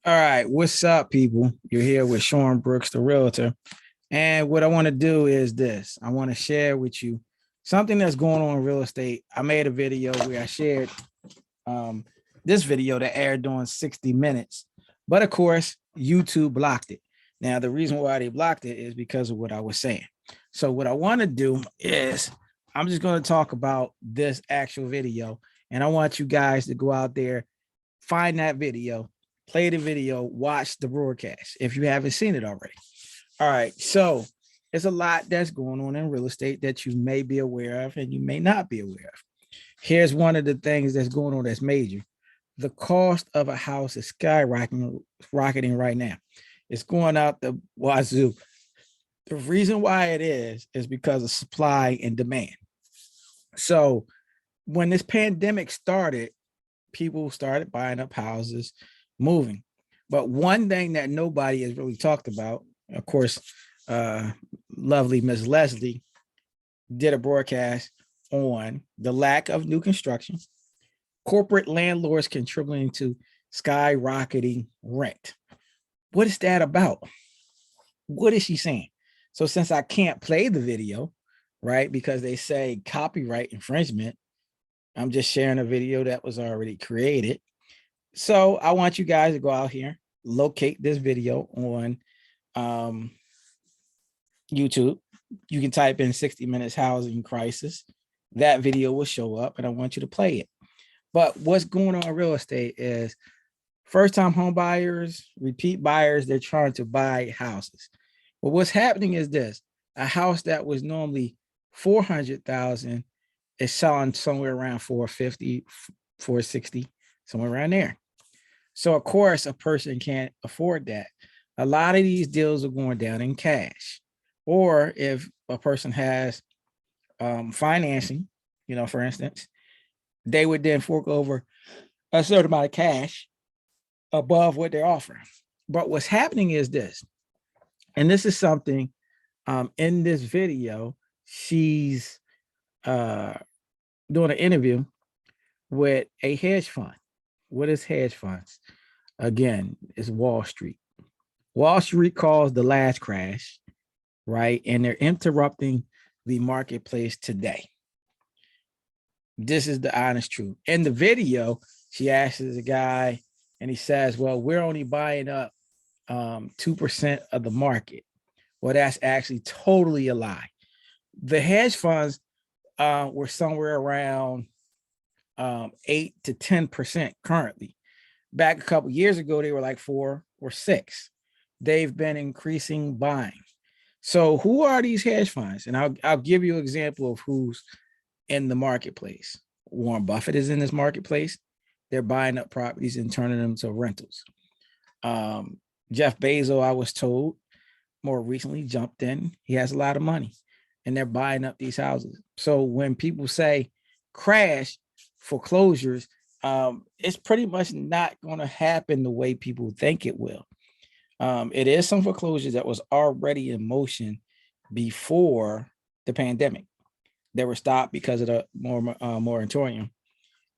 All right, what's up, people? You're here with Sean Brooks, the realtor. And what I want to do is this. I want to share with you something that's going on in real estate. I made a video where I shared um, this video that aired during 60 minutes. But of course, YouTube blocked it. Now, the reason why they blocked it is because of what I was saying. So what I want to do is I'm just going to talk about this actual video. And I want you guys to go out there, find that video, play the video, watch the broadcast if you haven't seen it already. All right. So there's a lot that's going on in real estate that you may be aware of and you may not be aware of. Here's one of the things that's going on that's major. The cost of a house is rocketing right now. It's going out the wazoo. The reason why it is because of supply and demand. So when this pandemic started, people started buying up houses, moving. But one thing that nobody has really talked about, of course, lovely Miss Leslie did a broadcast on the lack of new construction, corporate landlords contributing to skyrocketing rent. What is that about? What is she saying? So since I can't play the video, right, because they say copyright infringement, I'm just sharing a video that was already created. So I want you guys to go out here, locate this video on YouTube. You can type in 60 minutes housing crisis. That video will show up and I want you to play it. But what's going on in real estate is first-time home buyers, repeat buyers, they're trying to buy houses. But what's happening is this: a house that was normally 400,000 is selling somewhere around 450, 460, somewhere around there. So of course, a person can't afford that. A lot of these deals are going down in cash. Or if a person has financing, for instance, they would then fork over a certain amount of cash above what they're offering. But what's happening is this, and this is something in this video, she's doing an interview with a hedge fund. What is hedge funds? Again, it's Wall Street. Wall Street caused the last crash, right? And they're interrupting the marketplace today. This is the honest truth. In the video, she asks the guy, and he says, well, we're only buying up 2% of the market. Well, that's actually totally a lie. The hedge funds were somewhere around 8 to 10% currently. Back a couple of years ago, they were like 4 or 6. They've been increasing buying. So who are these hedge funds? And I'll give you an example of who's in the marketplace. Warren Buffett is in this marketplace. They're buying up properties and turning them to rentals. Jeff Bezos, I was told, more recently jumped in. He has a lot of money and they're buying up these houses. So when people say crash, foreclosures, it's pretty much not going to happen the way people think it will. It is some foreclosures that was already in motion before the pandemic. They were stopped because of the moratorium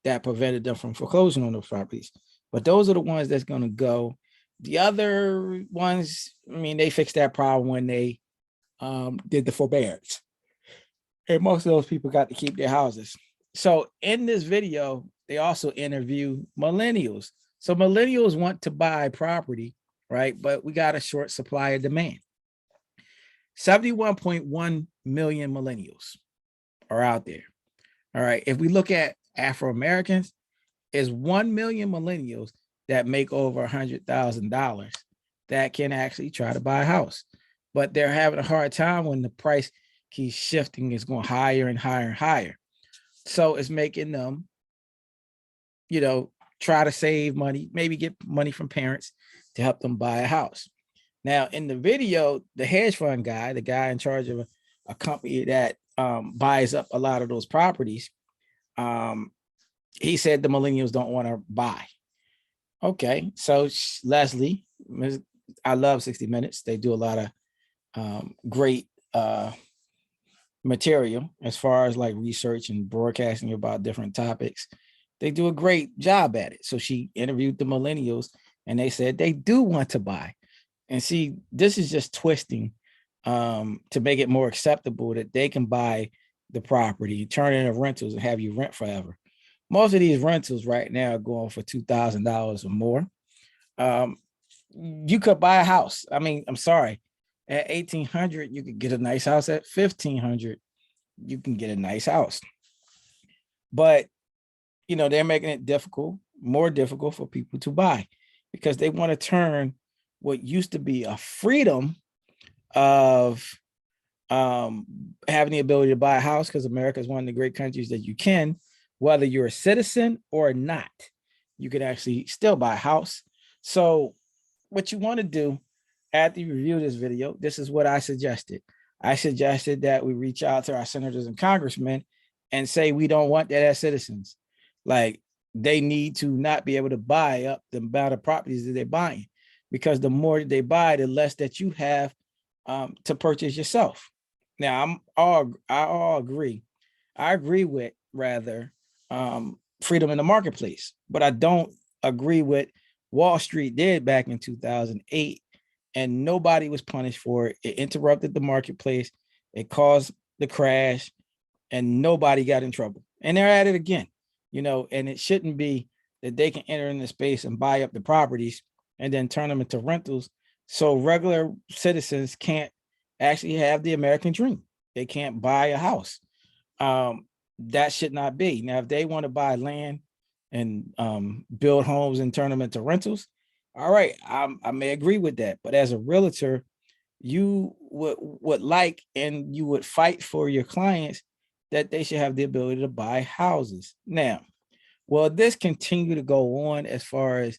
that prevented them from foreclosing on those properties. But those are the ones that's going to go. The other ones, I mean, they fixed that problem when they did the forbearance. And most of those people got to keep their houses. So in this video, they also interview millennials. So millennials want to buy property, right? But we got a short supply of demand. 71.1 million millennials are out there. All right. If we look at Afro-Americans, is 1 million millennials that make over $100,000 that can actually try to buy a house. But they're having a hard time when the price keeps shifting. It's going higher and higher and higher. So it's making them, try to save money, maybe get money from parents to help them buy a house. Now, in the video, the hedge fund guy, the guy in charge of a company that buys up a lot of those properties, he said the millennials don't want to buy. Okay, so Leslie, I love 60 Minutes. They do a lot of great material as far as like research and broadcasting about different topics. They do a great job at it. So she interviewed the millennials and they said they do want to buy. And see, this is just twisting to make it more acceptable that they can buy the property, turn it into rentals, and have you rent forever. Most of these rentals right now are going for $2,000 or more. You could buy a house. I mean, I'm sorry, at 1,800, you could get a nice house. At 1,500, you can get a nice house. But they're making it more difficult for people to buy because they want to turn what used to be a freedom of having the ability to buy a house, because America is one of the great countries that you can, whether you're a citizen or not, you can actually still buy a house. So what you want to do after you review this video, this is what I suggested. I suggested that we reach out to our senators and congressmen and say we don't want that as citizens. Like, they need to not be able to buy up the amount of properties that they're buying, because the more they buy, the less that you have to purchase yourself. Now, I agree. I agree with rather freedom in the marketplace, but I don't agree with Wall Street did back in 2008, and nobody was punished for it. It interrupted the marketplace. It caused the crash, and nobody got in trouble. And they're at it again, and it shouldn't be that they can enter in the space and buy up the properties and then turn them into rentals. So regular citizens can't actually have the American dream. They can't buy a house. That should not be. Now, if they want to buy land and build homes and turn them into rentals, all right, I may agree with that. But as a realtor, you would like, and you would fight for your clients that they should have the ability to buy houses. Now, will this continue to go on as far as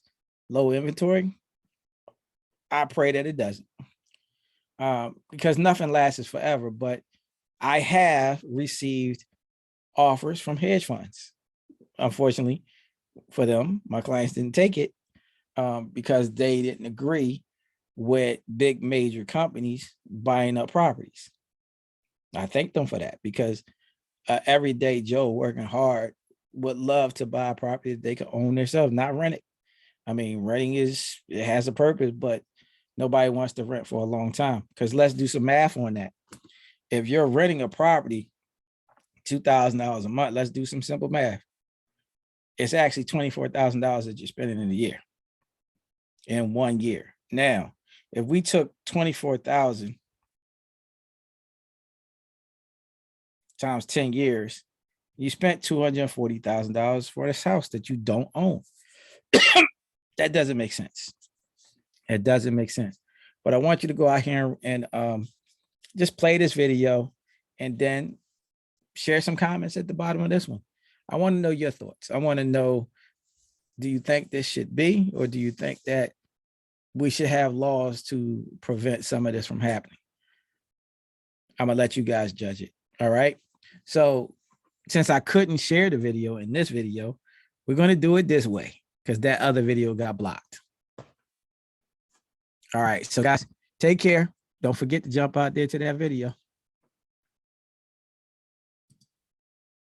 low inventory? I pray that it doesn't, because nothing lasts forever. But I have received offers from hedge funds. Unfortunately for them, my clients didn't take it because they didn't agree with big major companies buying up properties. I thank them for that, because everyday Joe working hard would love to buy a property that they can own themselves, not rent it. I mean, renting it has a purpose, but nobody wants to rent for a long time. Because let's do some math on that. If you're renting a property $2,000 a month, let's do some simple math. It's actually $24,000 that you're spending in a year, in 1 year. Now, if we took 24,000 times 10 years, you spent $240,000 for this house that you don't own. That doesn't make sense. It doesn't make sense. But I want you to go out here and just play this video and then share some comments at the bottom of this one. I want to know your thoughts. I want to know, do you think this should be, or do you think that we should have laws to prevent some of this from happening? I'm going to let you guys judge it. All right. So since I couldn't share the video in this video, we're going to do it this way, because that other video got blocked. All right. So guys, take care. Don't forget to jump out there to that video.